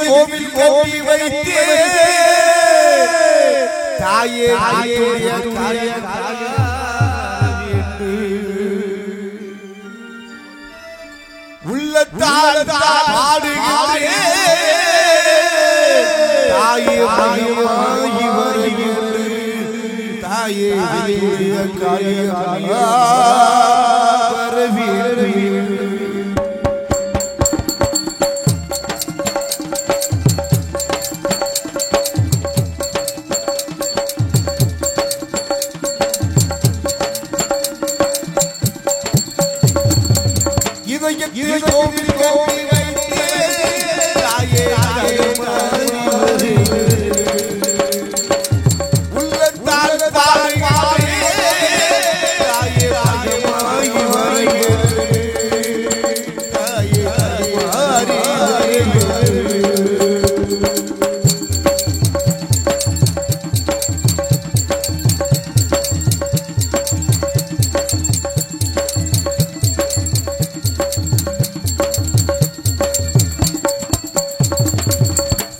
கோவில் கோவி வைத்தே தாயே உள்ளத்தால் பாடுகிறே தாயே தாயே கோவில் கோவி வைத்தே தாயே உள்ளத்தால் பாடுகிறே தாயே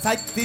சக்தி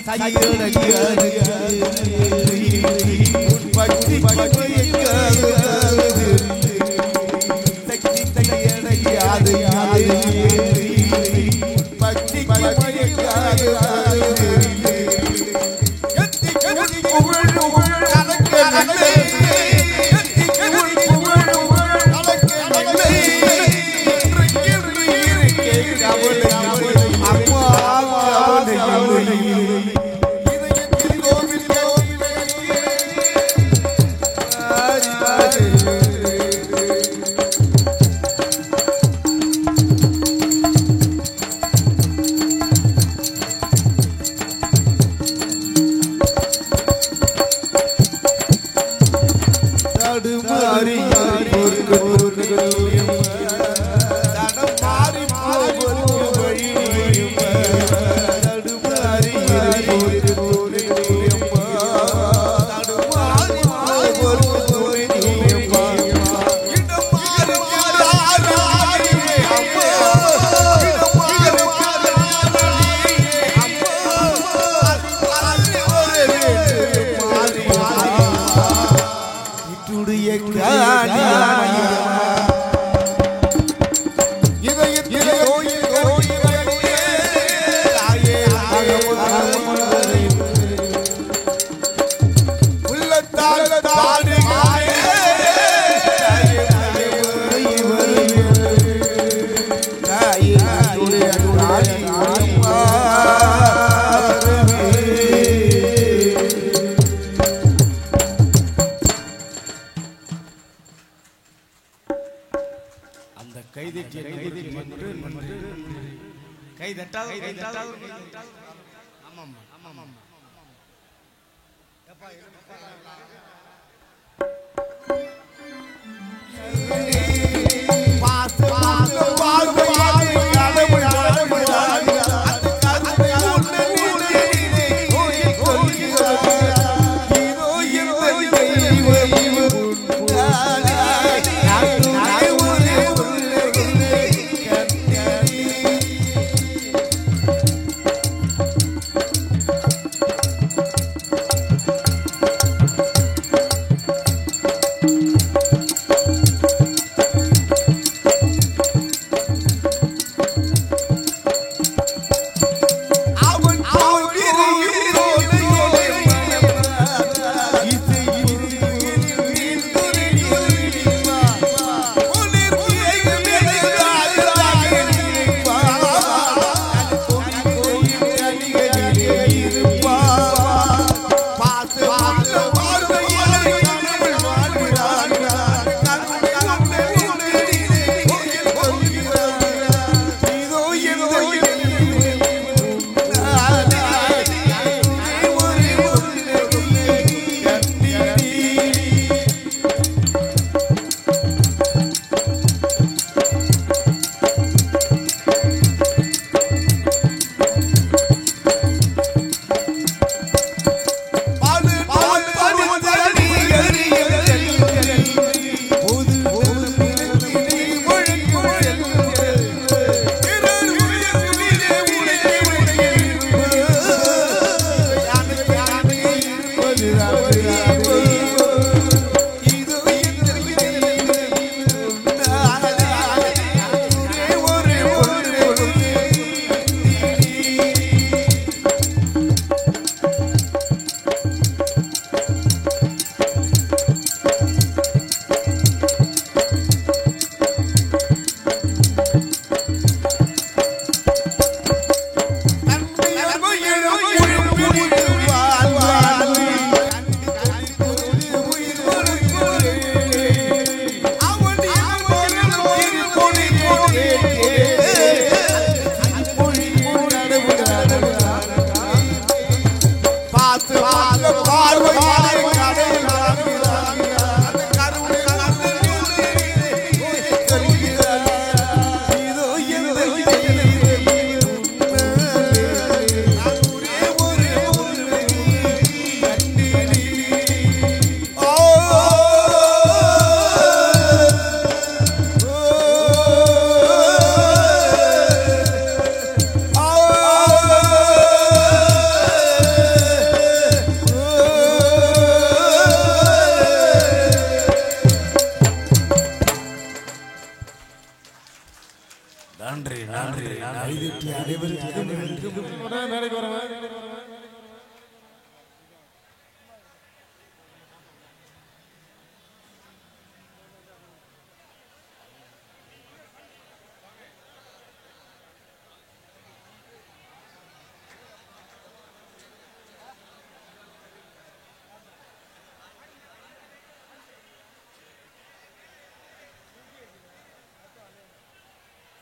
பாச பாச வாழ்வு கடவுள்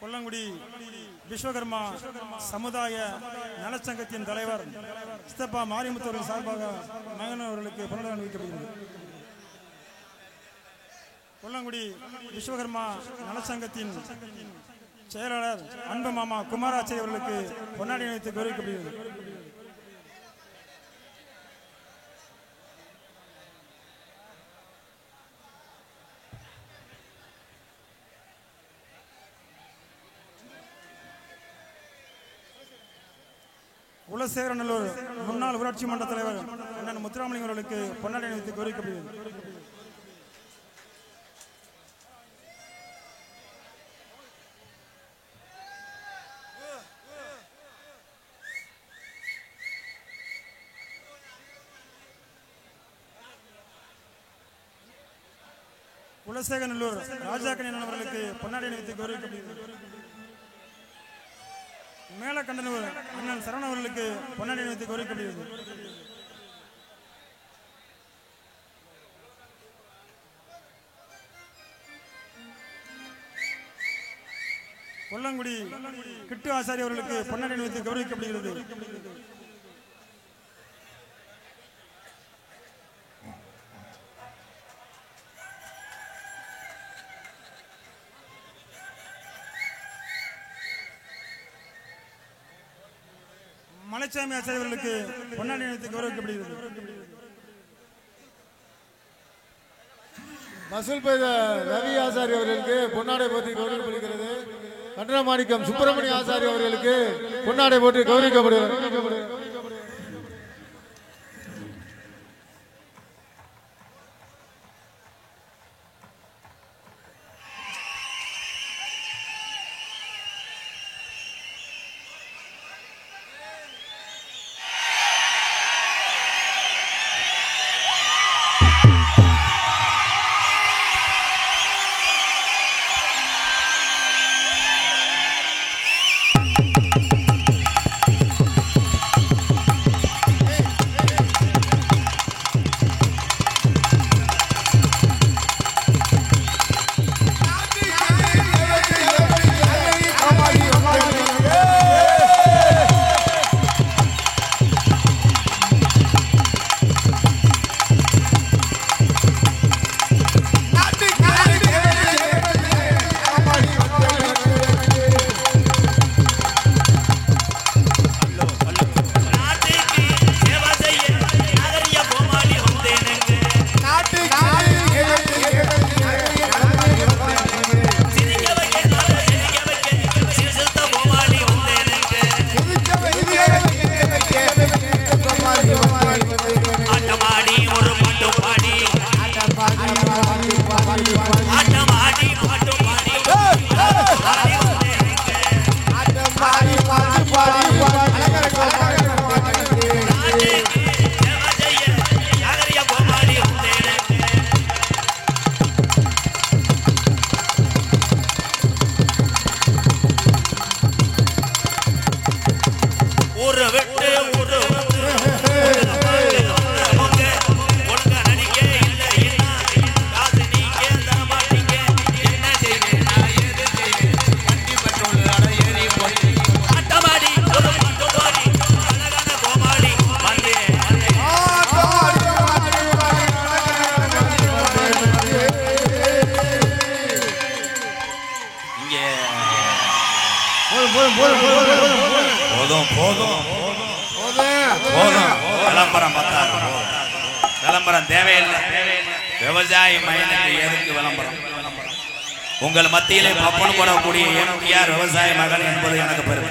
கொல்லங்குடி விஸ்வகர்மா சமுதாய நலச்சங்கத்தின் தலைவர் சித்தப்பா மாரிமுத்து அவர்கள் சார்பாக மகன் அவர்களுக்கு பொன்னாடை அணிவிக்கப்படுகிறது. கொல்லங்குடி விஸ்வகர்மா நலச்சங்கத்தின் செயலாளர் அன்பு மாமா குமாராச்சாரி அவர்களுக்கு பொன்னாடை அணிவித்து கௌரவிக்கப்படுகிறது. குலசேகரநல்லூர் முன்னாள் ஊராட்சி மன்ற தலைவர் அண்ணன் முத்துராமலிங்கம் அவர்களுக்கு பொன்னாடை அணிவித்து கௌரவிக்கப்படுகிறது. குலசேகரநல்லூர் ராஜாக்கண்ணன் அவர்களுக்கு பொன்னாடை அணிவித்து கௌரவிக்கப்படுகிறது. மேலக்கண்டனூர் அண்ணன் சரவணன் அவர்களுக்கு பொன்னாடை அணிவித்து கௌரவிக்கப்படுகிறது. கொல்லங்குடி கிட்டு ஆசாரி அவர்களுக்கு பொன்னாடை அணிவித்து கௌரவிக்கப்படுகிறது. மலைச்சாமி ஆசாரி அவர்களுக்கு பொன்னாடை அணிவித்து கௌரவிக்கப்படுகிறது. மசூல் பெய்த ரவி ஆசாரி அவர்களுக்கு பொன்னாடை போற்றி கௌரவிக்கப்படுகிறது. கண்டனமாணிக்கம் சுப்பிரமணிய ஆசாரி அவர்களுக்கு பொன்னாடை போற்றி கௌரவிக்கப்படுகிறது. விளம்பரம் தேவையில்லை. விவசாயி மகனுக்கு எதுக்கு விளம்பரம்? உங்கள் மத்தியிலே பப்பன் போடக்கூடிய எம்டிஆர் விவசாய மகன் என்பது எனக்கு பெருமை.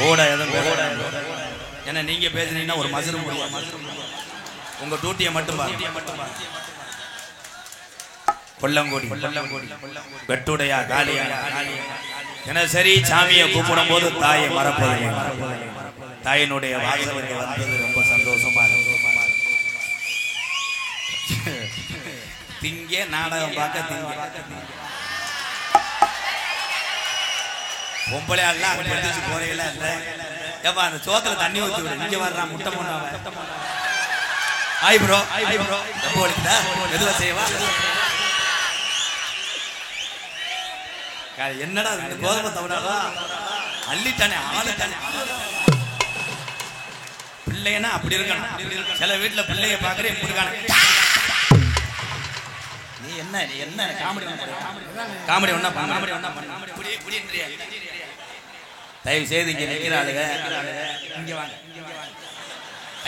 ஓட ஏன்னா நீங்க பேசுனீங்கன்னா ஒரு மசரு முடியும். உங்க டூட்டியை மட்டும் பாருங்க. கொல்லங்கோடி வெட்டுடையா காளியா தினசரி சாமியை கூப்பிடும் போது தாயை மறப்பதில்லை. தாயினுடைய வாசலுக்கு வந்தது ரொம்ப சந்தோஷமா இருக்கு. திங்க நாடகம் பார்க்க திங்க பொம்பளை எல்லாம் படிச்சு போறீங்களா இல்ல ஏப்பா அந்த சோத்துல தண்ணி ஊத்தி விடு. இங்க வர்றான் முட்டை போண்டாவ. ஆய் ப்ரோ ரொம்ப வலிக்குதா? மெதுவா செய்வா. என்னடா இந்த கோதுமை தவிரா அள்ளிட்டானே ஆளுட்டானே. பிள்ளைன்னா அப்படி இருக்கணும். சில வீட்டுல பிள்ளைய பாக்குறேன் இப்படி இருக்கானே. நீ என்ன காமெடி காமெடி ஒண்ணா தயவு செய்து இங்க நிக்கிற ஆளுங்க இங்க வாங்க.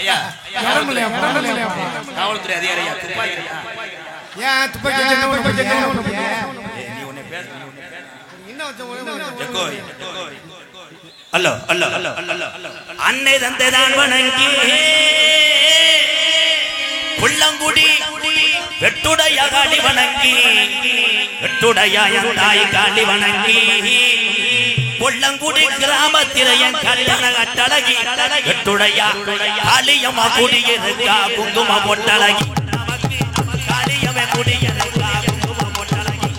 ஐயா காவல்துறை அதிகாரி நீ உன்னை பேச அன்னை தந்தைதான் வணங்கி புள்ளங்குடி வெட்டுடைய காளி வணங்கி வெட்டுடைய தாய் காளி வணங்கி புள்ளங்குடி கிராமத்திரையன் கட்டண கட்டழகி வெட்டுடைய காளியம்மா குடியிருக்கா குங்கும பொட்டழகி காளியம்மா குடியிருக்கா குங்கும பொட்டழகி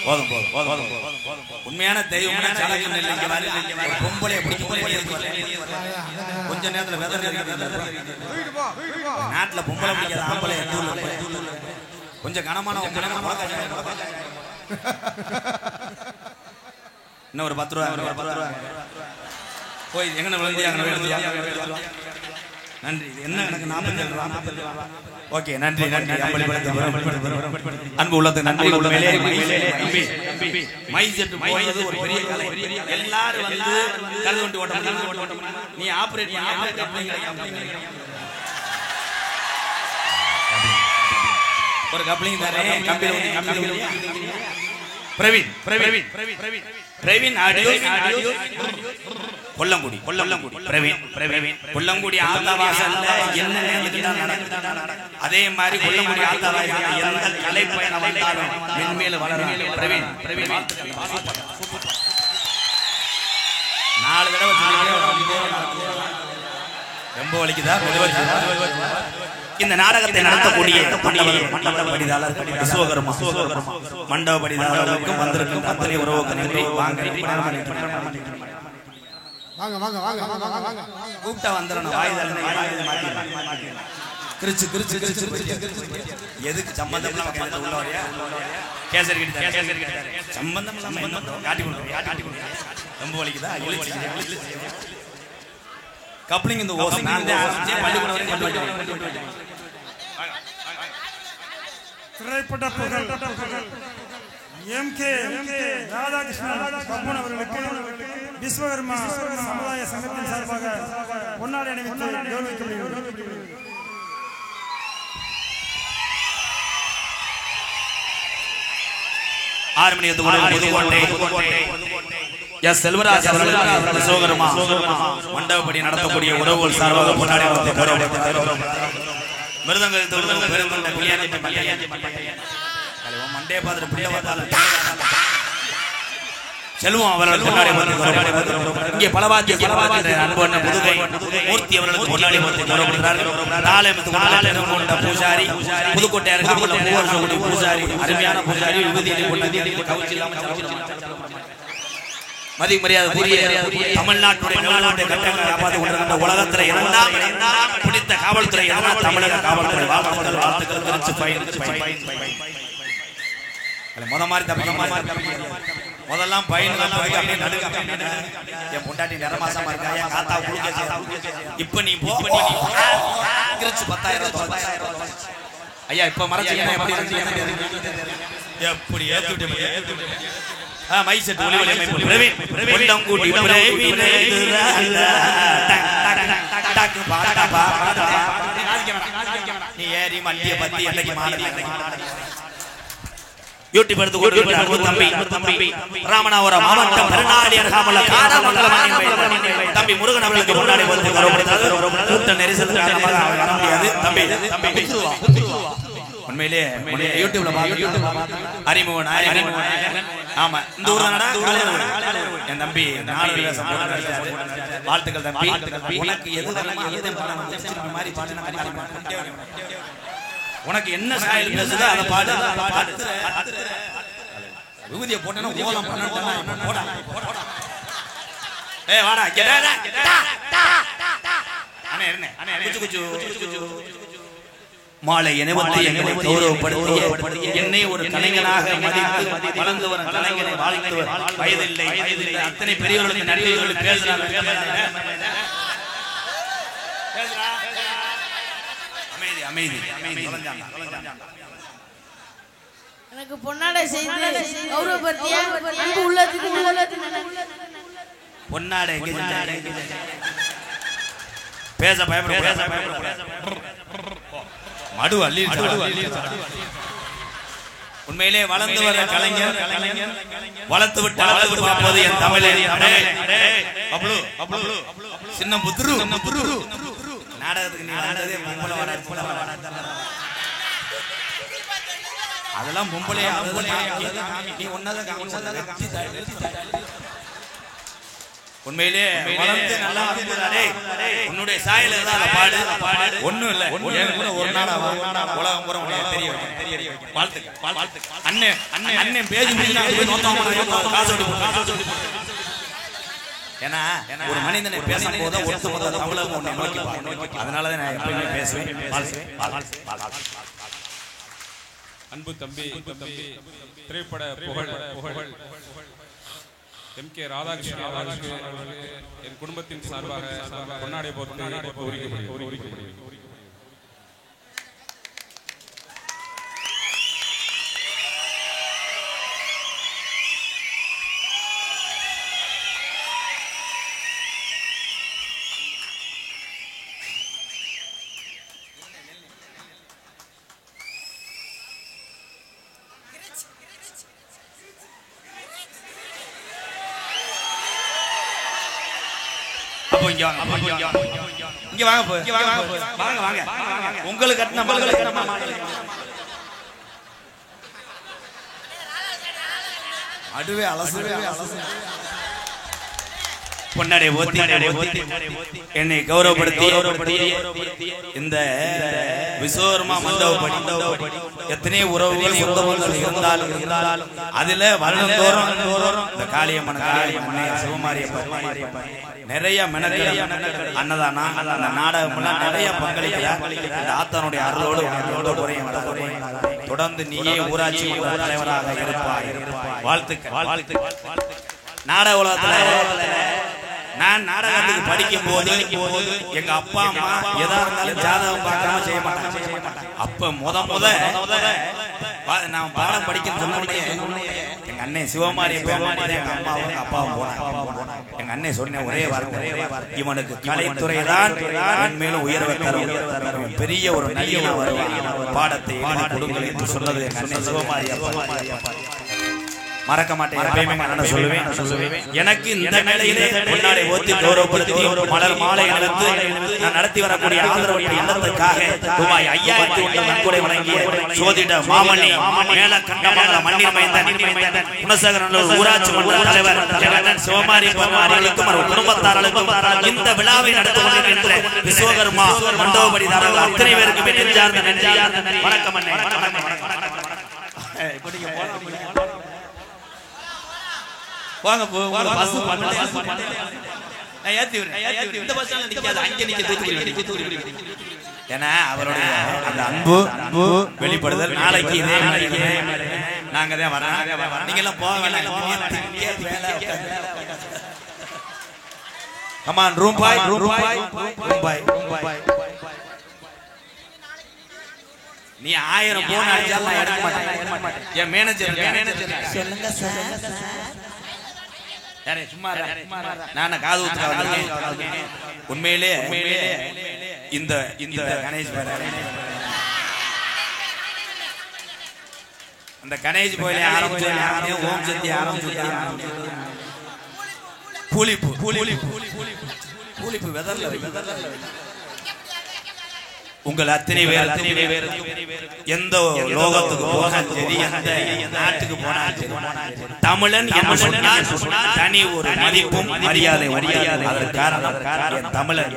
போதும் போதும் உண்மையான தெய்வம் பொம்பளை கொஞ்ச நேரத்துல நாட்டுல பொம்பளை பிடிக்காத ஆம்பளை கொஞ்சம் கனமான இன்னும் ஒரு 10 ரூபா போய் எங்க விழுந்து நன்றி என்ன எனக்கு 47 ரூபா ஓகே நன்றி நன்றி அன்பு உள்ளது நன்றி மை செட் போறது ஒரு பெரிய கலை எல்லாரும் வந்து கருது வண்டி ஓட்ட நீ ஆபரேட் ஒரு கப்ளிங் தரேன் கம்பெனி பிரவீன் ஆடியோ கொல்லங்குடி கொல்லங்குடி ஆத்தாவாசல்ல என்ன அதே மாதிரி கொல்லங்குடி ஆத்தாவாசல்ல எந்த கலை பயணம் வந்தாலும் மென்மேல வளரும் பிரவீன் 4 தடவை ரொம்ப வலிக்குதா இந்த நாடகத்தை நடத்தக்கூடிய மண்டப படிதாளர் விஸ்வகர்மா மண்டப படிதாளர்களுக்கும் வந்திருக்கும் அத்தனை உறவுக்கு நன்றி வாங்க கூப்பிட்டா வந்துடணும் கிரிச்சு எதுக்கு சம்பந்தம் கேசரி சம்பந்தம் காட்டி கொடுங்க ரொம்ப வலிக்குதா கப்ளிங் இந்த ஓசை திரைப்பட புகழ் எம்கே ராதாகிருஷ்ணன் பப்பன் அவர்களுக்கு விஸ்வகர்மா சமுதாய சங்கத்தின் சார்பாக பொன்னாடை அணிவித்து கௌரவிக்கப்படுகிறது. செல்வராஜ் விஸ்வகர்மா மண்டபப்படி நடத்தக்கூடிய உறவுகள் சார்பாக பொன்னாடை மண்டே செல்வம் அவர்கள் இங்கே பலவாத்திய அன்பு புதுகை மூர்த்தி அவர்களுக்கு கொண்டாடி பூசாரி புதுக்கோட்டை பூசாரி அருமையான பூசாரி மதிய மரியாதை தமிழ்நாட்டுடைய கட்டங்களை உலகத்துல பிடித்த காவல்துறை தமிழக காவல்துறை முத மாதிரி முதல்லாம் பையன் என் பொண்டாட்டி நிறமாசமா இருக்கா காத்தா இப்ப நீ திருச்சி 10,000 ஐயா இப்ப மறைச்சு எப்படி மைசெட் நீ ஏறி மண்டிய பத்தி என்னைக்கு யூடியூப் எடுத்து தம்பி ராமநாதபுரம் மாவட்டம் பெருநாளியர் தம்பி முருகன் அவர்களுக்கு முன்னாடி கூட்ட நெரிசல் வர முடியாது தம்பி உண்மையிலே யூடியூப்ல அறிமுகன் ஆமா இந்த ஊர் என் தம்பி வாழ்த்துக்கள் தம்பி உனக்கு எது மாதிரி உனக்கு என்ன சாயல் பேசுதோ அதை பாடு விபூதியை போட்டேன்னா ஓலம் போடா ஏ வாடா மாலை எங்களை கௌரவப்படுத்திய என்னை ஒரு கலைஞனாக மதித்து வளர்ந்து வரும் கலைஞனை வாழ்த்து வயதில்லை அத்தனை பெரியவர்களுக்கு நடிகர்களுக்கு பேசுறாங்க எனக்கு பொன்னாடை செய்து கௌரவப்படுத்திய அன்பு உள்ளத்துக்கு பொன்னாடை பேச பயப்பட மடு அள்ளி உண்மையிலே வளர்ந்து வர கலைஞர் வளர்த்து விட்டு பார்ப்பது என் தமிழே சின்ன புத்துரு நாடகத்துக்கு நீ வந்ததே அதெல்லாம் பொம்பளை நீ உண்மையிலே வளர்ந்து நல்லா உன்னுடைய சாயல பாடு ஒண்ணும் இல்ல ஒரு நாள் உலகம் பூரா தெரியும் வாழ்த்துக்கள். அண்ணன் பேஜ் முடிஞ்சா போய் நோட்டாம காசு ஓடி ஏன்னா ஒரு மனிதனை பேசும்போது ஒருத்தர் தமிழகம் ஒண்ணு நோக்கி அதனாலதான் நான் எப்பயுமே பேசுவேன். அன்பு தம்பி திரைப்பட புகழ் MK ராதாகிருஷ்ணன் அவர்களுக்கு என் குடும்பத்தின் சார்பாக பொன்னாடை போர்த்து கோரிக்கப்படுகிறது. இங்க வாங்க உங்களுக்கு கட்டின அடுவே அலசுவே பொன்னாடை ஓத்தி என்னை கௌரவப்படுத்தி இந்த விஸ்வகர்மா மண்டபப்படி எத்தனையோ உறவுகள் சொந்தங்கள் இருந்தாலும் அதுல வருடந்தோறும் இந்த காளியம்மனை சிவமாரியப்ப நிறைய மெனக்கள் அன்னதானா அந்த நாடகம் நிறைய பங்களிக்கிறார். இந்த ஆத்தனுடைய அருளோடு தொடர்ந்து நீயே ஊராட்சி தலைவராக இருப்பாய். வாழ்த்துக்கள். நாடக உலகத்துல நான் நாடகத்துக்கு படிக்கும் போது எங்க அப்பா அம்மா எதா இருந்தாலும் ஜாதகம் பார்க்காம செய்ய மாட்டாங்க. அப்ப முத நான் பாடம் படிக்கணும்னு சொன்ன எங்க அண்ணன் சிவமாரி எங்க அம்மாவும் அப்பாவும் போனாங்க. எங்க அண்ணன் சொன்ன ஒரே வார்த்தை, இவனுக்கு கலைத்துறை தான் மேலும் உயர்வை தரும், பெரிய ஒரு நடிகனா வருவான், பாடத்தை கொடுங்கள் என்று சொன்னது எங்க அண்ணன் சிவமாரி அப்பா. மறக்க மாட்டேன், சொல்லுவேன். எனக்கு இந்த நிலையிலே பொன்னாடை ஓத்தி கௌரவப்படுத்தி மலர் மாலை அணிவித்து நான் நடத்தி வரக்கூடிய ஆதரவற்ற இல்லத்துக்காக ரூபாய் 5000 நன்கொடை வழங்கிய சோதிட மாமணி மேல கண்டமங்கல மண்ணின் மைந்தன் குணசேகரன் ஊராட்சி மன்ற தலைவர் ஜெகன் சிவமாரி அவர்களுக்கும் அவர் குடும்பத்தார்களுக்கும் இந்த விழாவை நடத்தி கொண்டிருக்கின்ற விஸ்வகர்மா மண்டபப்படிதாரர்கள் அத்தனை பேருக்கு நெஞ்சார்ந்த நன்றி. வணக்கம் அண்ணே. வாங்க பஸ் இந்த பஸ் நிக்காது, அங்க நிக்க தூத்துக்குடி. ஏன்னா அவருடைய அந்த அன்பு வெளிப்படுதல் நாளைக்கு இதே நாங்க தான் வரோம். நீங்க எல்லாம் போக வேண்டாம். Come on room boy. நீ 1000 போன் அடிச்சாலும் நான் எடுக்க மாட்டேன். என் மேனேஜர் சொல்லுங்க சார். சும்மா நான் காது ஊத்துறேன். உண்மையிலே இந்த கணேஷ் அந்த கணேஷ் கோயிலை ஆரம்பிச்சு ஓம் சக்தி ஆரம்பிச்சு பூலிப்பு வெதர்ல உங்கள் அத்தனை பேர் எந்த லோகத்துக்கு போனாலும் சரி, எந்த நாட்டுக்கு போனாலும் தமிழன் என்று சொன்னால் தனி ஒரு மதிப்பும் மரியாதை. அதற்கு காரணம் தமிழன்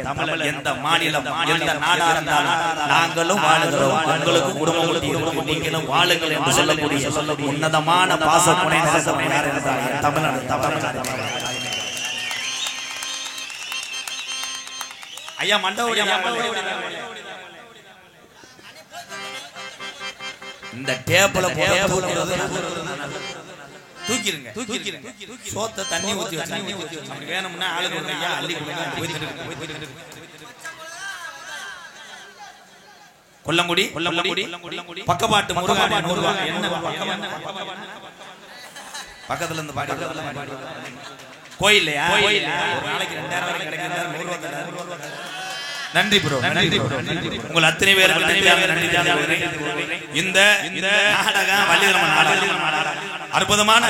எந்த மாநிலம் எந்த நாடா இருந்தாலும் நாங்களும் வாழுகிறோம், உங்களுக்கு குடும்பம் இருக்கு, நீங்களும் வாழுங்கள் என்று சொல்லக்கூடிய உன்னதமான பாசப்புனை தமிழன். ஐயா மண்டபம் இந்த டேபிள தூக்கிருங்க. சோத்த தண்ணி ஊத்தி அப்படி வேணும்னா ஆளுக்கு ஒரு ஐயா அள்ளி கொல்லங்குடி பக்கப்பாட்டு முருகானே 100 ரூபாய். என்ன பக்கத்துல இருந்து பாடி கோயில்லையா? ஒரு நாளைக்கு 2000 வரை கிடைக்கிறது. 100 ரூபாய். நன்றி ப்ரோ. உங்கள் அத்தனை பேருக்கு நன்றி. இந்த நாடகம் வள்ளிதர்மன் நாடகம் அற்புதமான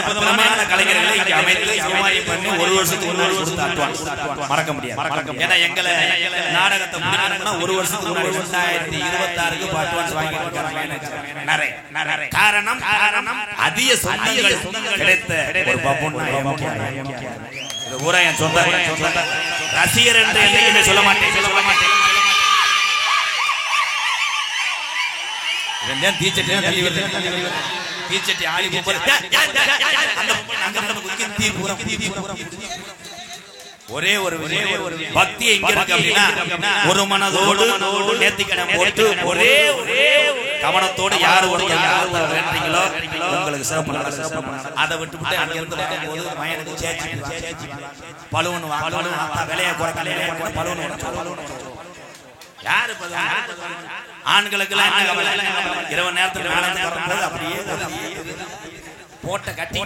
கலைஞர்களை இங்கே அமைத்து சமாளி பண்ணி 1 வருஷத்துக்கு முன்னாடி கொடுத்து அட்வான்ஸ் மறக்க முடியாது. ஏன்னா எங்களை நாடகத்தை முடிக்கணும்னா 1 வருஷத்துக்கு முன்னாடி 2026க்கு அட்வான்ஸ் வாங்கிட்டு இருக்காங்க. காரணம் அதிக சொந்தங்கள் கிடைத்த ஒரு பப்புன்னா இது ஊரா என் சொந்த ரசிகர் என்று என்னைக்குமே சொல்ல மாட்டேன். ரெண்டேன் தீச்சட்டியா தள்ளி வருது தீச்சட்டி ஆளி போற அந்த அங்க நம்ம குதிக்க தீ பூரா ஒரே ஒரு பக்தி எங்க இருக்கு அப்படின்னா ஒரு மனதோடு நேர்த்திக்கடன் போட்டு ஒரே கவனத்தோடு யார் வேண்டீங்களோ உங்களுக்கு சிறப்பு அதை விட்டு அங்க இருந்து வரும்போது மயனுக்கு சேச்சி பழுவனு விலையை குறைக்கல பழுவனு யாரு ஆண்களுக்கு இரவு நேரத்தில் அப்படியே போட்ட கட்டி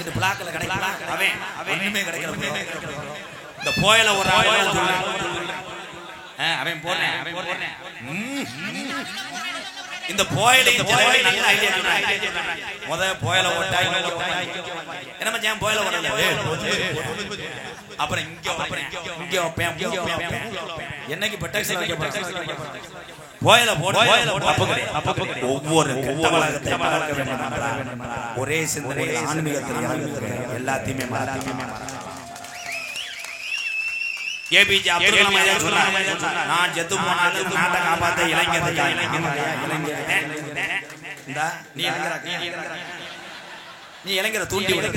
இது பிளாக்ல கிடைக்கலாம் அவன் ஒண்ணுமே கிடைக்கல இந்த போயல ஒரு அவன் போறேன் இந்த போயல நல்ல ஐடியா முத போயல ஓட்டா என்ன மச்சான் போயல ஓடல அப்புறம் இங்க என்னைக்கு பெட்டக்ஸ்ல வைக்க போயல ஒவ்வொரு ஒரே சிந்தனை ஆன்மீகத்தில் எல்லாத்தையுமே ஏபிஜே அப்துல் கலாம் சொன்னார் நான் செத்து போனாலும் நாட்டை காப்பாற்ற நீ இளைஞரை தூண்டி விட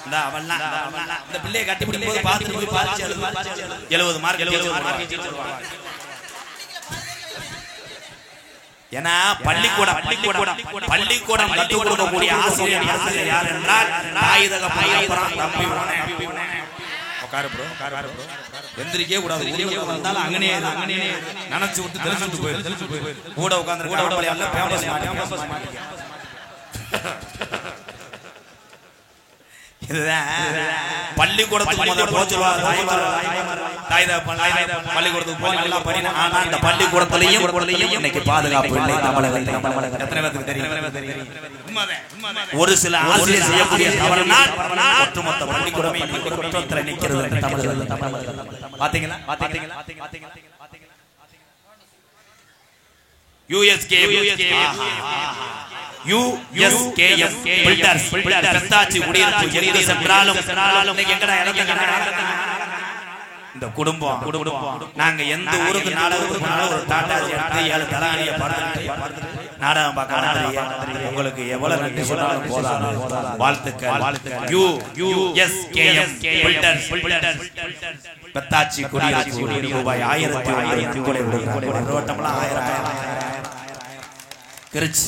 இந்த பிள்ளையை கட்டி பிடிக்கும் போது பார்த்துட்டு போய் பாதிச்சு 70 மார்க் ஏன்னா பள்ளிக்கூடம் கற்றுக் கொடுக்கக்கூடிய ஆசிரியர் யார் என்றால் தாய் தகப்பன் தம்பி எந்திரிக்கே கூடாது வந்தாலும் அங்கனே நினைச்சு விட்டு தெரிஞ்சுட்டு போயிரு கூட உட்கார்ந்து இதுதான் பள்ளிக்கூடத்துக்கு பள்ளிக்கூடத்துக்கு போய் நல்லா படினா ஆனா இந்த பள்ளிக்கூடத்திலையும் இன்னைக்கு பாதுகாப்பு இல்லை தமிழகத்தில் எத்தனை பேருக்கு தெரியும் ஒரு சில ஆசிரியர் செய்யக்கூடிய தவறுனால் ஒட்டுமொத்த பள்ளிக்கூடமே குற்றத்தில் நிற்கிறது தமிழகத்தில் பாத்தீங்களா USKM பில்டர்ஸ் கத்தாச்சி குடியிருப்பு எங்கு சென்றாலும் எங்கடா இந்த குடும்பம் நாங்க எந்த ஊருக்கு நாடகத்துக்கு போனாலும் ஒரு டாடா எடுத்து 7 தலானியை பார்த்துட்டு நாடகம் பார்க்க உங்களுக்கு எவ்வளவு நன்றி சொன்னாலும் போதாது வாழ்த்துக்கள் USKM பில்டர்ஸ் கத்தாச்சி குடியிருப்பு ரூபாய் 1000 கூட ரோட்டம்லாம் 1000 கிரிச்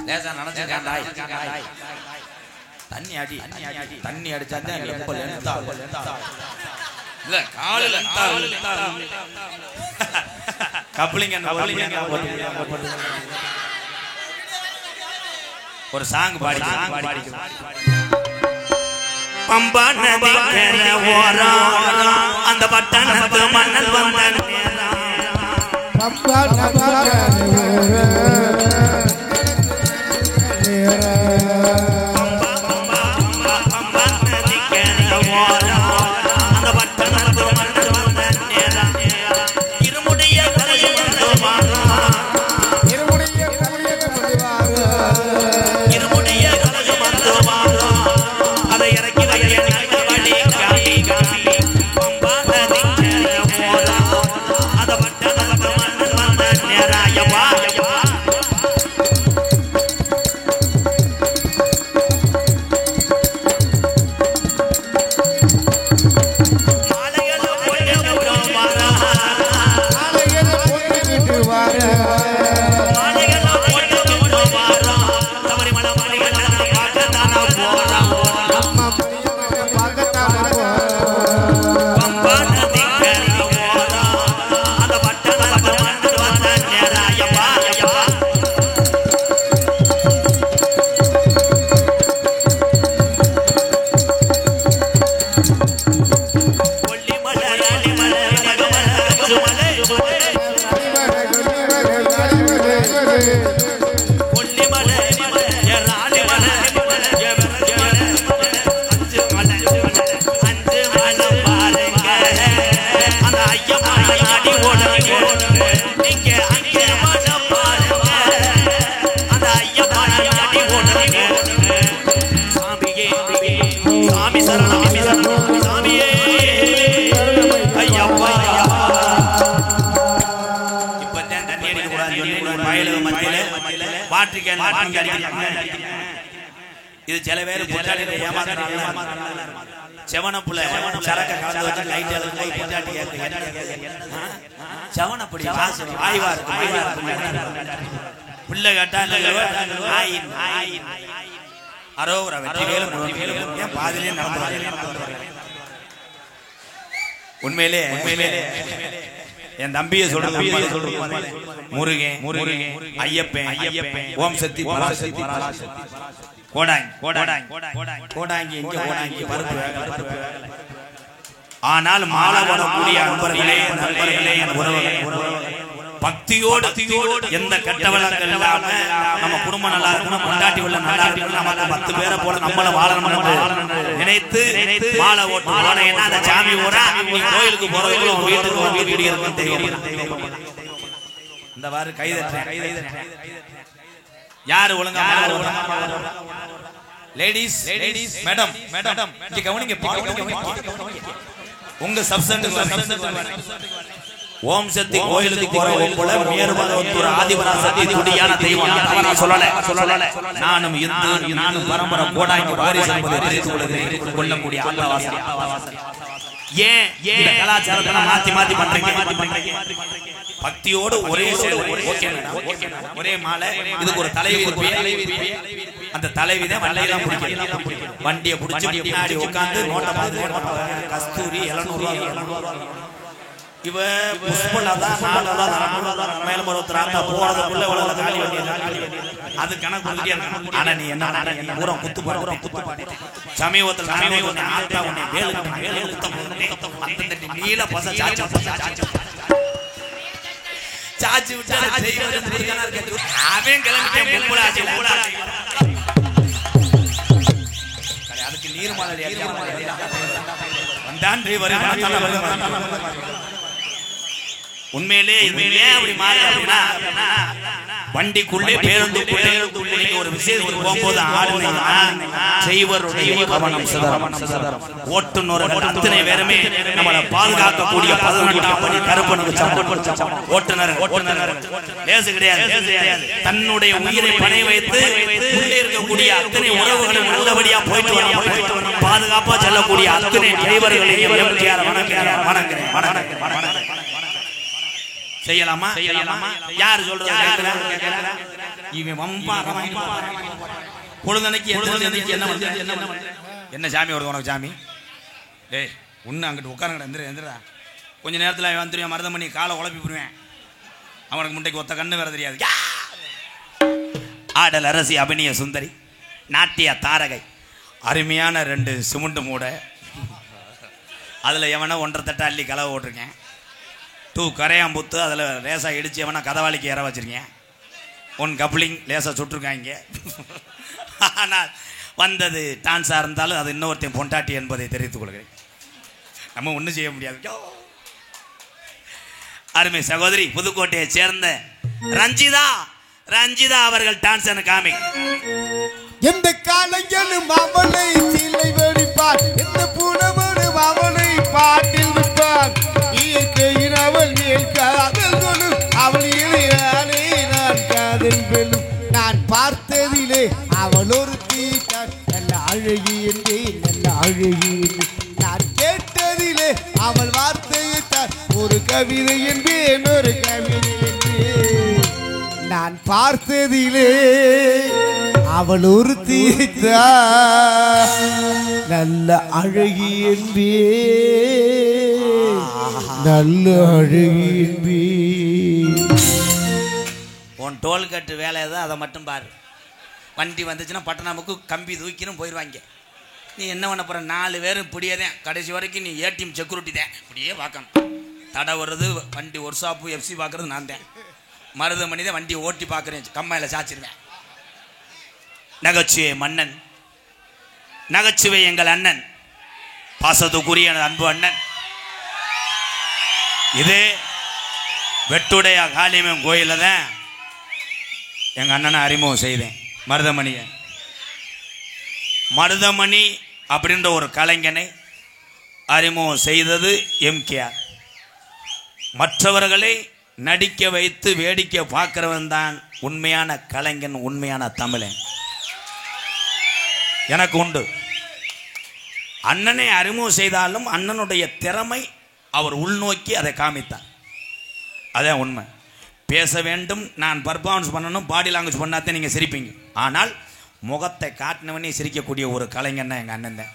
லேசா நினைச்சுக்காண்டாய் தண்ணி அடிச்சாதான் எப்ப லென்த்தா இல்ல காலு லென்த்தா கப்ளிங் ஒரு சாங் பாடி பம்பா நதி ஓரம் அந்த பட்டணத்து மன்னன் வந்த Why? அடிக்க கூடாதுன்னு சொல்லி வயலு மத்தியில வாட்டர் கேன் அடிக்கிறாங்க. இது சில பேர் பொட்டாட்டியை ஏமாத்துறாங்க. செவனப்புல சரக்க கலந்து வச்சு லைட் எல்லாம் போய் பொட்டாட்டி செவனப்படி காசு ஆய்வா இருக்கு. பிள்ளை கேட்டா அரோவரா வெற்றி வேலும் பாதிலே நடந்து. உண்மையிலே என் தம்பியை சொல்றேன். முருகன் ஐயப்பன் ஓம் சக்தி கோடாங்கி ஆனால் மாலை வரக்கூடிய அன்பர்களே என் உறவுகளே, பக்தியோடு எந்த கெட்ட வழக்கம் இல்லாம நம்ம குடும்பம் நல்லா இருக்கணும், கொண்டாட்டி உள்ள நல்லா இருக்கணும், நமக்கு 10 பேரை போல நம்மள வாழணும் நினைத்து மாலை ஓட்டு போனேன்னா அந்த சாமி ஊரா நீ கோயிலுக்கு போறதுக்கு வீட்டுக்கு வீடு இருக்கும் தெரியும். இந்த வாரு கைதட்ட யாரு ஒழுங்கா லேடிஸ் மேடம் இங்க கவனிங்க. உங்க சப்சென்ட் ஓம் சக்தி கோயிலுக்கு போற போல மேருமருவத்தூர் ஆதிபராசக்தி துடியான தெய்வம். நான் சொல்லல நானும் இந்து நானும் பரம்பரை கோடாங்கி வாரிசு என்பதை தெரிந்து கொள்ளக்கூடிய ஆத்மவாசம். ஏன் கலாச்சாரத்தை மாத்தி பண்றீங்க? பக்தியோடு ஒரே மாலை. இதுக்கு ஒரு தலைவி இருக்கு. அந்த தலைவிதான் வண்டியெல்லாம் பிடிக்கும். வண்டியை பிடிச்சி பின்னாடி உட்காந்து நோட்டை பார்த்து கஸ்தூரி 700 இவ மேல மருத்துவ போறதுக்குள்ள அது கணக்கு. ஆனா நீ என்ன பூரா குத்து சமீபத்தில் நீல பச சாச்சி விட்டு அவன் அதுக்கு நீர் மாலை உண்மையிலே அப்படி மாறி அப்படின்னா வண்டிக்குள்ளே பேருந்துக்குள்ளே ஒரு விஷயத்துக்கு போகும்போது செய்வருடைய கவனம் சிதறும். ஓட்டுநர்கள் அத்தனை பேருமே நம்மளை பாதுகாக்கக்கூடிய 18ஆம் படி கருப்பனுக்கு ஓட்டுநர் லேசு கிடையாது. தன்னுடைய உயிரை பணை வைத்து உள்ளே இருக்கக்கூடிய அத்தனை உறவுகளை நல்லபடியா போயிட்டு வர பாதுகாப்பா செல்லக்கூடிய அத்தனை டிரைவர்களையும் வணங்குகிறேன். செய்யலாமா? யாரு சொல்றது? என்ன சாமி வருது உனக்கு? சாமி டேய் ஒன்னு அங்கிட்டு உட்காருங்கடா. எந்திரா கொஞ்ச நேரத்தில் வந்துருவேன். மருதம் பண்ணி காலை உழப்பி போடுவேன். அவனுக்கு முட்டைக்கு ஒத்த கண்ணு வேற தெரியாது. ஆடல் அரசி அபிநய சுந்தரி நாட்டிய தாரகை அருமையான 2 சிமெண்ட் மூடை. அதில் எவனா 1.5 தட்டை அள்ளி கலவை ஓட்டிருக்கேன். 2 கரையாம்புத்து அதில் லேசாக இடிச்சு எவனா கதவாளிக்கு ஏற வச்சிருக்கேன். 1 கப்ளிங் லேசாக சுட்டிருக்காங்க. ஆனால் வந்தது டான்ஸாக இருந்தாலும் அது இன்னொருத்தையும் பொண்டாட்டி என்பதை தெரிவித்துக் கொள்கிறேன். நம்ம ஒன்றும் செய்ய முடியாது. அருமை சகோதரி புதுக்கோட்டையை சேர்ந்த ரஞ்சிதா அவர்கள் டான்ஸ் காமி. எந்த காலையிலும் அவனை சிலை வடிப்பார், எந்த புனவனும் அவனை பாட்டில் விற்பார். இயற்கையின் அவள் மேல் காதல் கொள்ளும், அவள் இளையாலே நான் காதல் வெல்லும். நான் பார்த்ததிலே அவள் ஒரு தீட்டார், நல்ல அழகி என்றேன், நல்ல அழகி என்று. நான் கேட்டதிலே அவள் வார்த்தையிட்டார், ஒரு கவிதை என்பேன், ஒரு கவிதை என்பேன். நான் பார்த்ததிலே அவள் ஒரு தீட்டார், நல்ல அழகி என்பே, நல்ல அழகி என்பே. உன் டோல் கட்டு வேலை தான், அதை மட்டும் பாரு. வண்டி வந்துச்சுன்னா பட்டணமுக்கு கம்பி தூக்கின்னு போயிடுவாங்க. நீ என்ன பண்ண போற? 4 பேரும் இப்படியேதான் கடைசி வரைக்கும். நீ ஏடிஎம் செக்யூரிட்டி தான், இப்படியே பார்க்கணும். தடை வர்றது வண்டி ஒர்க் ஷாப்பு எஃப்சி பார்க்கறது நான் தான். மருதமணி தான் வண்டியை ஓட்டி பார்க்குறேன், கம்மாயில் சாச்சிருவேன். நகைச்சுவை மன்னன், நகைச்சுவை எங்கள் அண்ணன், பாசத்துக்குரிய அன்பு அண்ணன். இது வெட்டுடைய காளியம்மன் கோயில தான் எங்கள் அண்ணனை அறிமுகம் செய்தேன். மருதமணி அப்படின்ற ஒரு கலைஞனை அறிமுகம் செய்தது எம்கேஆர். மற்றவர்களை நடிக்க வைத்து வேடிக்கை பார்க்கிறவன் தான் உண்மையான கலைஞன், உண்மையான தமிழன். எனக்கு உண்டு. அண்ணனை அறிமுகம் செய்தாலும் அண்ணனுடைய திறமை அவர் உள்நோக்கி அதை காமித்தார். அதான் உண்மை. பேச வேண்டும், நான் பர்ஃபார்மன்ஸ் பண்ணணும், பாடி லாங்குவேஜ் பண்ணாதான் நீங்கள் சிரிப்பீங்க. ஆனால் முகத்தை காட்டினவனே சிரிக்கக்கூடிய ஒரு கலைஞன் எங்கள் அண்ணன் தான்.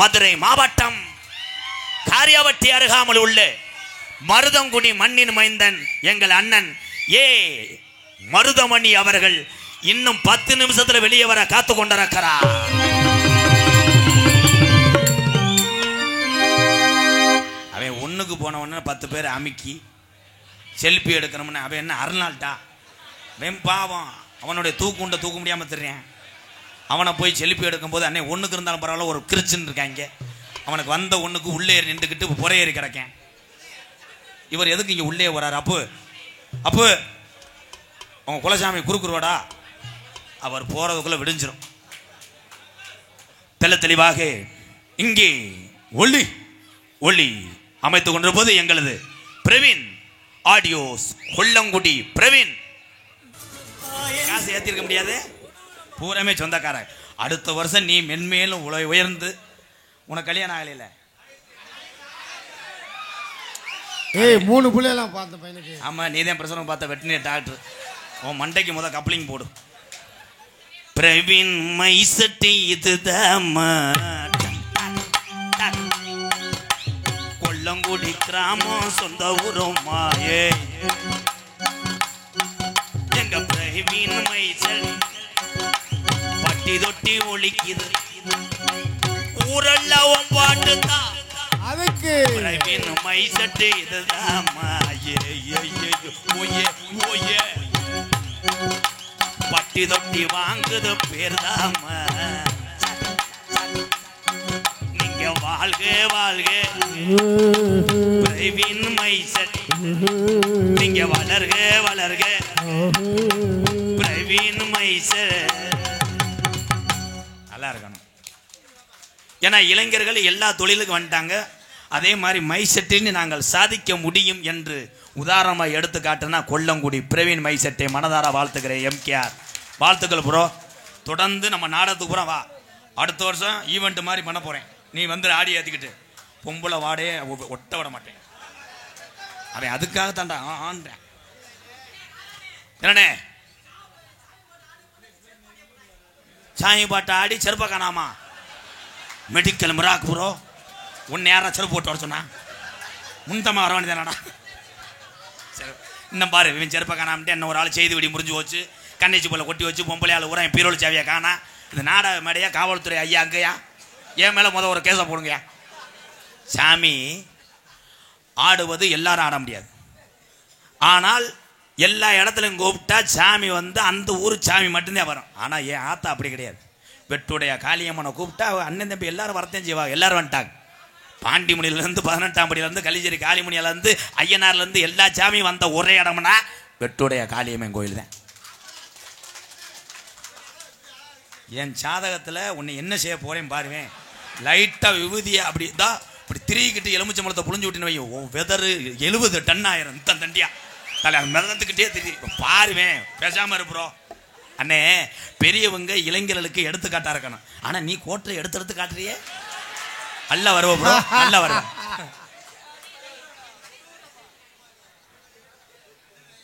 மதுரை மாவட்டம் காரியாவட்டி அருகாமல் உள்ள மருதங்குடி மண்ணின் மைந்தன் எங்கள் அண்ணன் ஏ மருதமணி அவர்கள் இன்னும் 10 நிமிஷத்துல வெளியே வர காத்து கொண்டிருக்கிறார். அவன் ஒண்ணுக்கு போனவன 10 பேர் அமுக்கி செல்ஃபி எடுக்கணும்னு அவன் என்ன அருணாள்டா, அவன் பாவம், அவனுடைய தூக்குண்ட தூக்க முடியாம தெரியும். அவனை போய் செல்ஃபி எடுக்கும் போது அண்ணே ஒண்ணுக்கு இருந்தாலும் பரவாயில்ல, ஒரு கிரிச்சுன்னு இருக்காங்க. அவனுக்கு வந்த ஒண்ணுக்கு உள்ளே நின்றுக்கிட்டு புறையேறி கிடக்கேன். இவர் எதுக்கு இங்கே உள்ளே வராரு? அப்போ அவங்க குலசாமி குறுக்குருவாடா, அவர் போறதுக்குள்ள விடிஞ்சிரும். தெளிவாக இங்கே ஒளி ஒளி அமைத்துக் கொண்டிருப்பது எங்களது பிரவீன் ஆடியோஸ் கொல்லங்குடி பிரவீன். காசு ஏற்றிருக்க முடியாது, பூராமே சொந்தக்காரன். அடுத்த வருஷம் நீ மென்மேலும் உயர்ந்து, உனக்கு கல்யாணம் ஆகலையில? ஏய் 3 பிள்ளைலாம் பார்த்த பையனுக்கு. ஆமா, நீ தான் பிரசவம் பார்த்த வெட்டினரி டாக்டர். உன் மண்டைக்கு முத கப்ளிங் போடு. பிரவீன் மைசட்டி இதுதாமா கொல்லங்குடி கிராமம் சொந்த ஊருமாயே எங்க பிரவீன் மைசட்டி பட்டி தொட்டி ஒழிக்குது ஊரெல்லாம் பாட்டு தான் அதுக்கு பிரவீன் மைசட்டி இதுதாமா பட்டி தொட்டி வாங்குது பேர்தாம நீங்க வாழ்க வாழ்க பிரவீன் மைசட்டி, நீங்க வளர்க வளர்க பிரவீன் மைசட்டி. நல்லா இருக்கணும். ஏன்னா இளைஞர்கள் எல்லா தொழிலுக்கும் வந்துட்டாங்க. அதே மாதிரி மைசெட்டின்னு நாங்கள் சாதிக்க முடியும் என்று உதாரணமாக எடுத்து காட்டுனா கொல்லங்குடி பிரவீன் மைசெட்டை மனதார வாழ்த்துக்கிறேன். எம்கேஆர் வாழ்த்துக்கள் ப்ரோ. தொடர்ந்து நம்ம நாடகத்துக்கு பூரா வா. அடுத்த வருஷம் ஈவெண்ட் மாதிரி பண்ண போகிறேன். நீ வந்து ஆடி ஏற்றிக்கிட்டு பொம்பளை வாடையே ஒட்ட விட மாட்டேன். அவன் அதுக்காக தாண்டா ஆன்றேன். என்னண்ணே சாமி பாட்டை ஆடி செருப்ப காணாமா மெடிக்கல் மிராக் ப்ரோ. உன்னை யாரா செருப்பு போட்டு வர சொன்னா? முன்தமா வர வேண்டியதானடா. சரி, இன்னும் பாரு, இவன் செருப்பை காணாமட்டு என்ன ஒரு ஆள் செய்தி விடி முடிஞ்சு போச்சு. கண்ணேச்சி போல கொட்டி வச்சு பொம்பளையால் ஊரா என் பீரோல் சாவியா காணா. இது நாடக மேடையா காவல்துறை ஐயா அங்கேயா? என் மேலே ஒரு கேஸை போடுங்கயா. சாமி ஆடுவது எல்லாரும் ஆட முடியாது. ஆனால் எல்லா இடத்துலையும் கூப்பிட்டா சாமி வந்து அந்த ஊர் சாமி மட்டும்தான் வரும். ஆனால் என் ஆத்தா அப்படி கிடையாது. வெட்டுடைய காளியம்மனை கூப்பிட்டா அண்ணன் தம்பி எல்லாரும் வரத்தையும் செய்வாங்க. எல்லாரும் வந்துட்டாங்க. பாண்டிமணிலேருந்து 18ஆம் படியிலேருந்து கலிச்சேரி காளிமணியிலேருந்து ஐயனார்லேருந்து எல்லா சாமியும் வந்த ஒரே இடம்னா வெட்டுடைய காளியம்மன் கோயில் தான். என் ஜாதகத்தில் உன்னை என்ன செய்ய போறேன் பாருவேன். லைட்டாக விபூதியா அப்படி தான் இப்படி திரிக்கிட்டு எலுமிச்சம்பழத்தை புழிஞ்சு விட்டுன்னு வை. வெதரு 70 டன் ஆயிரம் இந்த தண்டியா தலை மிதந்துக்கிட்டே திரி பாருவேன். பேசாமல் இருப்போம் அண்ணே. பெரியவங்க இளைஞர்களுக்கு எடுத்துக்காட்டா இருக்கணும். ஆனால் நீ கோட்டை எடுத்து காட்டுறியே. நல்ல வருவ ப்ரோ, நல்ல வருவ.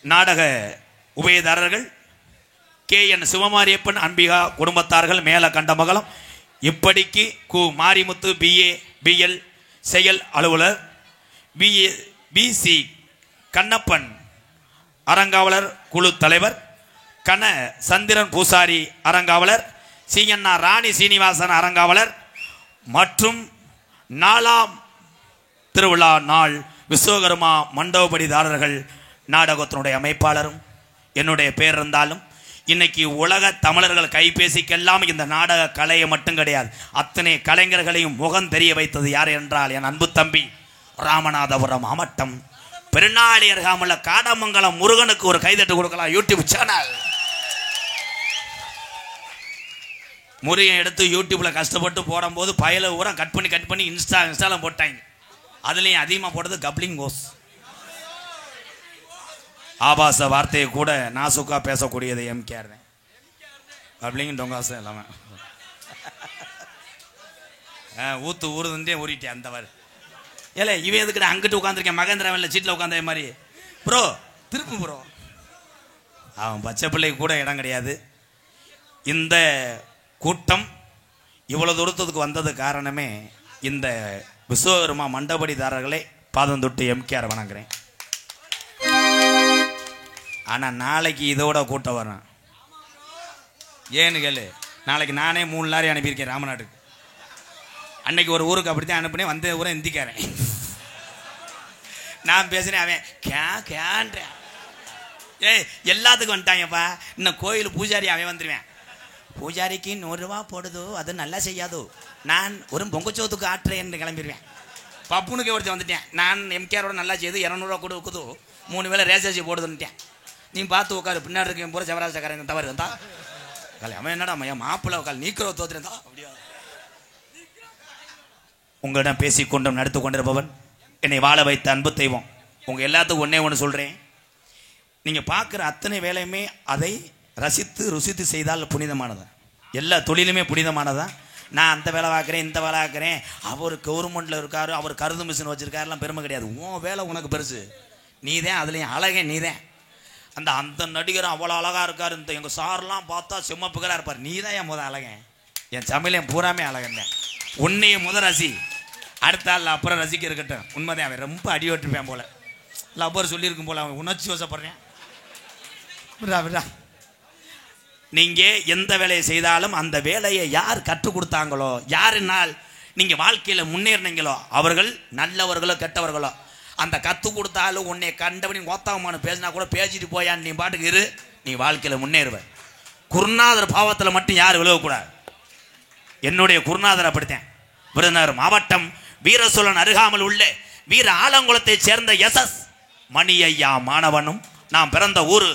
நாடக உபயதாரர்கள் KN சிவமாரியப்பன் அம்பிகா குடும்பத்தார்கள் மேல கண்டமங்கலம். இப்படிக்கு கு மாரிமுத்து BA BL செயல் அலுவலர், BC கண்ணப்பன் அறங்காவலர் குழு தலைவர், கன சந்திரன் பூசாரி அறங்காவலர், CNA ராணி சீனிவாசன் அறங்காவலர் மற்றும் 4ஆம் திருவிழா நாள் விஸ்வகர்மா மண்டபப்படிதாரர்கள் நாடகத்தினுடைய அமைப்பாளரும் என்னுடைய பேர் இருந்தாலும் இன்னைக்கு உலக தமிழர்கள் கைபேசிக்கெல்லாம் இந்த நாடக கலையை மட்டும் கிடையாது, அத்தனை கலைஞர்களையும் முகம் தெரிய வைத்தது யார் என்றால் என் அன்பு தம்பி ராமநாதபுரம் மாவட்டம் பெருநாளி அருகாமுள்ள காடமங்கலம் முருகனுக்கு ஒரு கைதட்டு கொடுக்கலாம். யூடியூப் சேனல் முருகன் எடுத்து யூடியூப்ல கஷ்டப்பட்டு போடும்போது பயல ஊரா கட் பண்ணி இன்ஸ்டால போட்டாங்க. அதுலேயும் அதிகமாக போட்டது கப்ளிங் கோஸ். ஆபாச வார்த்தையை கூட நாசுக்கா பேசக்கூடியது எம்கேஆர் தான் அப்படிங்க டொங்காசம் எல்லாமே ஊத்து ஊறுதுன்றே ஊறிட்டேன் அந்தவர் ஏல இவன் எதுக்கிட்ட அங்கிட்டு உட்காந்துருக்கேன் மகேந்திராவில் சீட்டில் உட்காந்த மாதிரி ப்ரோ திருப்பு ப்ரோ அவன் பச்சை பிள்ளைக்கு கூட இடம் கிடையாது. இந்த கூட்டம் இவ்வளவு தூரத்துக்கு வந்தது காரணமே இந்த விஸ்வகர்மா மண்டபடிதாரர்களை பாதம் தொட்டு எம்கேஆர் வணங்குறேன். ஆனால் நாளைக்கு இதோட கூட்டம் வரேன் ஏன்னு கேளு. நாளைக்கு நானே 3 லாரி அனுப்பியிருக்கேன் ராமநாட்டுக்கு. அன்னைக்கு ஒரு ஊருக்கு அப்படித்தான் அனுப்பினேன். வந்த ஊரை இந்திக்காரன் நான் பேசுறேன் அவன் கேன்ற ஏய் எல்லாத்துக்கும் வந்துட்டாங்கப்பா. இன்னும் கோயில் பூஜாரி அவன் வந்துடுவேன். பூஜாரிக்கு 100 ரூபா போடுதோ அது நல்லா செய்யாதோ நான் ஒரு பொங்கச்சோத்துக்கு ஆட்டுறேன்னு கிளம்பிடுவேன். பப்புனுக்கு ஒருத்தர் வந்துட்டேன். நான் எம்கேஆரோட நல்லா செய்து 200 ரூபா கொடுக்குதோ 3 வேளை ரேசாச்சி போடுதுன்னுட்டேன். நீ பார்த்து உட்காரு பின்னாடி இருக்கேன் பூரா ஜவராஜக்காரன் தவறு இருந்தா அவன் என்னடா என் மாப்பிள்ள உட்கால் நீக்கிற தோத்துறா அப்படியா. உங்களிடம் பேசிக்கொண்டும் நடத்து கொண்டிருப்பவன் என்னை வாழ வைத்த அன்பு தெய்வம். உங்க எல்லாத்துக்கும் ஒன்னே ஒன்று சொல்றேன். நீங்க பார்க்குற அத்தனை வேலையுமே அதை ரசித்து ருசித்து செய்தால் புனிதமானதான். எல்லா தொழிலுமே புனிதமானதான். நான் அந்த வேலை பார்க்குறேன் இந்த வேலை பார்க்குறேன் அவர் கவர்மெண்ட்டில் இருக்காரு அவர் கருது மிஷின் வச்சிருக்காருலாம் பெருமை கிடையாது. உன் வேலை உனக்கு பெருசு. நீதான் அதுலேயும் அழகே நீதான். அந்த நடிகரும் அவ்வளோ அழகாக இருக்கார். இந்த எங்கள் சார்லாம் பார்த்தா செம்மப்புகளாக இருப்பார். நீ தான் என் முதல் அழகன். என் சமையலையும் பூராமே அழகன். உன்னையும் முதல் ரசி அடுத்த ஆள் அப்புறம் ரசிக்க இருக்கட்டும். உண்மைதான் அவன் ரொம்ப அடி ஓட்டிருப்பேன் போல லப்பர் சொல்லியிருக்கும் போல அவன் உணர்ச்சி வசப்படுறேன். நீங்க எந்த வேலையை செய்தாலும் அந்த வேலையை யார் கற்றுக் கொடுத்தாங்களோ யாருனால் நீங்க வாழ்க்கையில முன்னேறினீங்களோ அவர்கள் நல்லவர்களோ கெட்டவர்களோ அந்த கற்றுக் கொடுத்தாலும் உன்னை கண்டபடி கோத்தாமான பேசினா கூட பேசிட்டு போயான்னு நீ பாட்டுக்கு இரு. நீ வாழ்க்கையில முன்னேறுவ. குருநாதர் பாவத்தில் மட்டும் யார் விழுவக்கூடாது. என்னுடைய குருநாதர் அப்படித்தான். விருதுநகர் மாவட்டம் வீரசோழன் அருகாமல் உள்ள வீர ஆலங்குளத்தை சேர்ந்த SS மணி ஐயா மாணவனும் நாம் பிறந்த ஊர்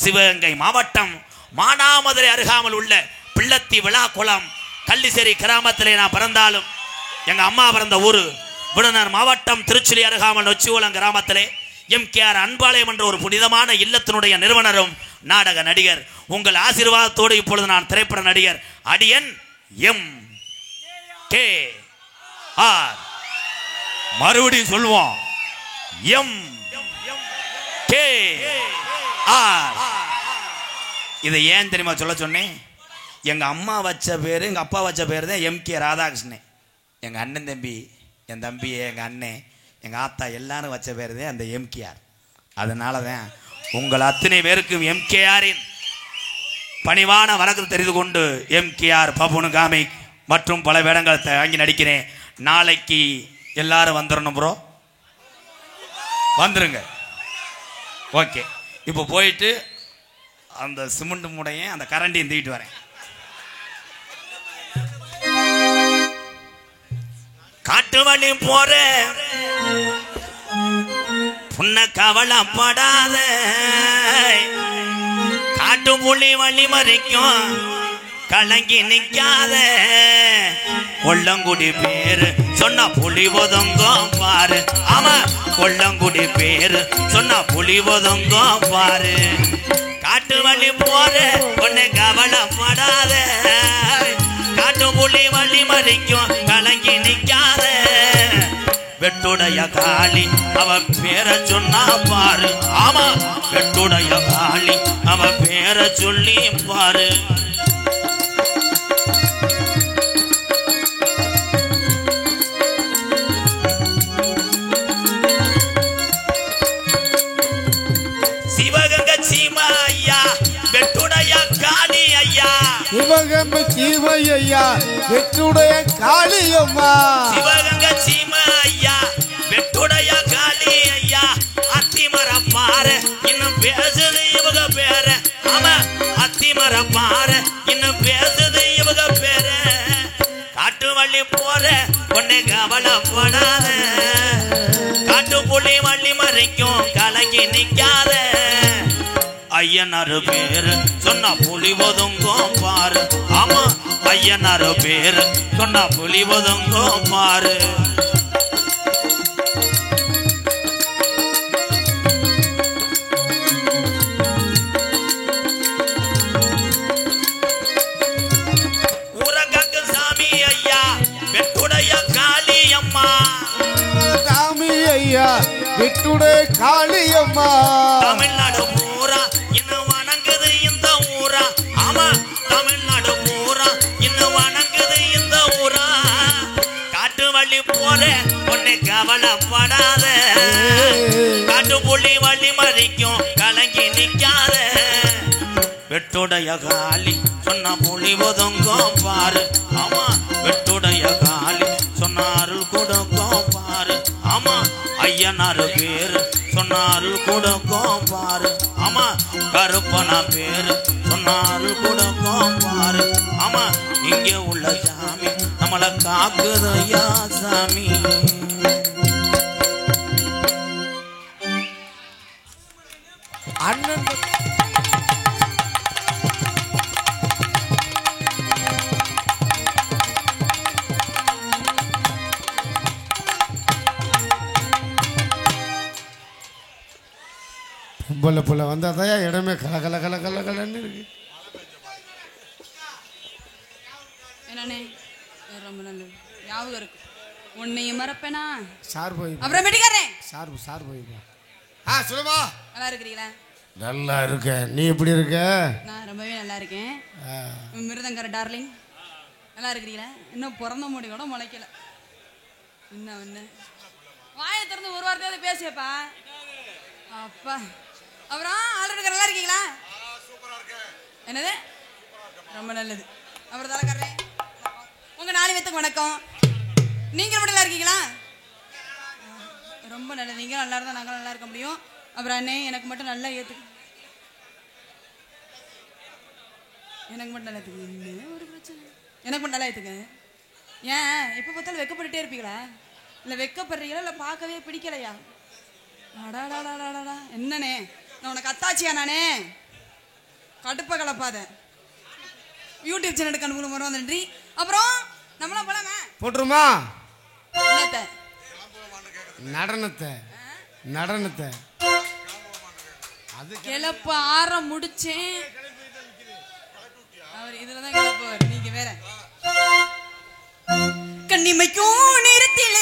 சிவகங்கை மாவட்டம் மானாமதுரை அருகாமல் உள்ள பிள்ளத்தி விழாக்குளம் கள்ளிசேரி கிராமத்திலே நான் பிறந்தாலும் எங்க அம்மா பிறந்த ஊர் விருதுநகர் மாவட்டம் திருச்சுழி அருகாமல் நொச்சிகுளம் கிராமத்திலே எம்கேஆர் அன்பாலயம் என்ற ஒரு புனிதமான இல்லத்தினுடைய நிறுவனரும் நாடக நடிகர். உங்கள் ஆசீர்வாதத்தோடு இப்பொழுது நான் திரைப்பட நடிகர் அடியன் MKR. மறுபடியும் சொல்லுவோம் MKR. இதை ஏன் தெரியுமா சொல்ல சொன்னேன்? எங்க அம்மா வச்ச பேரு எங்க அப்பா வச்ச பேரு தான் MK ராதாகிருஷ்ணன். எங்க அண்ணன் தம்பி என் தம்பி எங்க அண்ணன் எங்க ஆத்தா எல்லாரும் வச்ச பேரு தான் அந்த MKR. அதனால தான் உங்கள் அத்தனை பேருக்கும் MKRின் பணிவான வணக்கம் தெரிந்து கொண்டு MKR பப்புனு காமிக் மற்றும் பல வேடங்களை வாங்கி நடிக்கிறேன். நாளைக்கு எல்லாரும் வந்துடணும் ப்ரோ. வந்துருங்க. ஓகே. இப்போ போயிட்டு அந்த சிமெண்ட் மூடைய அந்த கரண்டியும் தூக்கிட்டு வரேன். காட்டு வழி போற புண்ண கவலைப்படாத காட்டு புள்ளி வழி மறைக்கும் கலங்கி நிக்காத கொல்லங்குடி பேரு சொன்னா புலி ஒதுங்கும் பாரு. ஆமா கொல்லங்குடி பேரு சொன்னா புலி ஒதுங்கும் பாரு. காட்டு வழி போற ஒன்னு கவலைப்படாத காட்டு புலி வழி மறிக்கும் கலங்கி நிக்காத வெட்டுடைய காளி அவ பேரை சொன்னா பாரு. ஆமா வெட்டுடைய காளி அவ பேரை சொல்லி பாரு. சிவகங்கை சீமையா வெற்றுடைய காளியம்மா. சிவகங்கை சீமையா வெற்றுடைய காளி ஐயா. அத்திமர பாரு இன்னும் பேசுது இவங்க பேர. ஆமா அத்திமர பாரு இன்னும் பேசுது இவங்க பேர. காட்டு வள்ளி போற ஒன்னே கவலைப்படாத காட்டு புலி வள்ளி மறைக்கும் கலங்கி நிக்காத ஐயனாரு பேரு சொன்னா புலி ஒதுங்கும் பாரு. ஆமா ஐயனாரு பேரு சொன்னா புலி ஒதுங்கும் பாரு. கவலைப்படாத காட்டுப்புள்ளி வள்ளி மறிக்கும் கலங்கி நிற்காத வெட்டுடைய காலி சொன்ன புலி ஒதுங்கும் பாரு ஆமா வெட்டுடைய காலி சொன்னாரு கொடுக்கும் பாரு ஆமா ஐயனாரு பேரு சொன்னாரு கொடுக்கும் பாரு ஆமா கருப்பனா பேரு சொன்னாரு கொடுக்கும் பாரு ஆமா இங்கே உள்ள சாமி நம்மளை காக்குதையா சாமி அண்ணன் பொம்பளை புள்ள வந்தாதான் இடமே கல கல கல கல கலன்னு இருக்கு. என்னண்ணே ரொம்ப நல்லது ஞாபகம் இருக்கு உன்னையும் மறப்பேனா சார் போய் அப்புறம் வெட்டிக்காரேன் சார் போய்ப்பா. சொல்லுமா. நல்லா இருக்கிறீங்களா? நல்லா இருக்க. நீ எப்படி இருக்க? நான் ரொம்பவே நல்லா இருக்கேன். மிருதங்கர டார்லிங் நல்லா இருக்கிறீங்களா? இன்னும் பிறந்த முடி கூட முளைக்கல. என்ன வாயை திறந்து ஒரு வார்த்தையாவது பேசியப்பா. அப்பா அப்புறம் ஆல்ரெடி நல்லா இருக்கீங்களா? என்னது ரொம்ப நல்லது. அப்புறம் தலைக்காரே உங்க 4 பேத்துக்கு வணக்கம். நீங்க மட்டும் நல்லா இருக்கீங்களா? ரொம்ப நல்லது. நீங்க நல்லா இருந்தா நாங்க நல்லா இருக்க முடியும். அப்புறம் அண்ணே எனக்கு மட்டும் நல்லா ஏத்துக்கு. எனக்கு மட்டும் நல்லா ஏத்துக்கு. என்ன ஒரு பிரச்சனை? எனக்கு மட்டும் நல்லா ஏத்துக்க. ஏன் எப்ப பார்த்தாலும் வெக்கப்பட்டுட்டே இருப்பீங்களா? இல்ல வெக்கப்படுறீங்களா இல்ல பார்க்கவே பிடிக்கலையா? அடாடாடாடாடா என்னண்ணே நான் உனக்கு அத்தாச்சியா? நானே கடுப்ப கலப்பாத. யூடியூப் சேனலுக்கு அனுகூலம் வரும் நன்றி. அப்புறம் நம்மளாம் போலாமா? போட்டுருமா? என்னத்த நடனத்தை அது கிளப்ப ஆற முடிச்சேன். அவர் இதுலதான் கிளப்புவார். நீங்க வேற கண்ணிமைக்கும் நேரத்தில்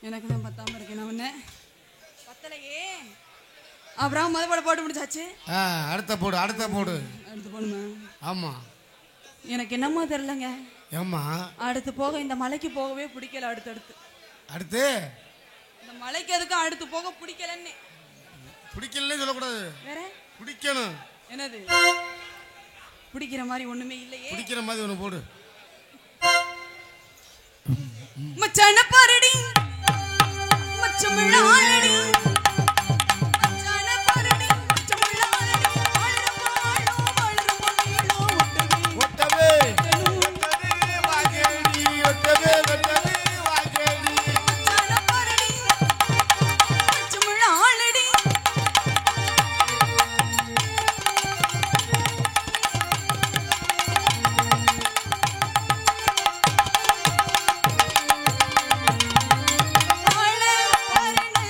எனக்கு தான் பத்தாம இருக்கேன் நான் ஒன்று பத்தலையே. அப்புறம் மதுபாடு போட்டு முடிச்சாச்சு. அடுத்த போடு அடுத்த போடு. அடுத்து போடுமா? ஆமாம். எனக்கு என்னமோ தெரிலங்க. ஏம்மா? அடுத்து போக இந்த மலைக்கு போகவே பிடிக்கல. அடுத்து அடுத்து இந்த மலைக்கு எதுக்கும் அடுத்து போக பிடிக்கலன்னு. பிடிக்கலன்னு சொல்லக்கூடாது, வேற பிடிக்கணும். என்னது பிடிக்கிற மாதிரி ஒண்ணுமே இல்லையே. பிடிக்கிற மாதிரி ஒன்று போடு. மச்சான பாரடி மச்சமிழாடி மச்சான பாரடி மச்சமிழாடி ஒட்டவே வாகேடி ஒட்டவே ஒட்டவே வாகேடி மச்சான பாரடி மச்சமிழாடி வாழ பாரண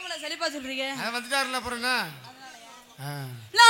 ஏன் செழிப்பா சொல்றீங்க அது வந்துட்டாருல அப்புறம் என்ன லா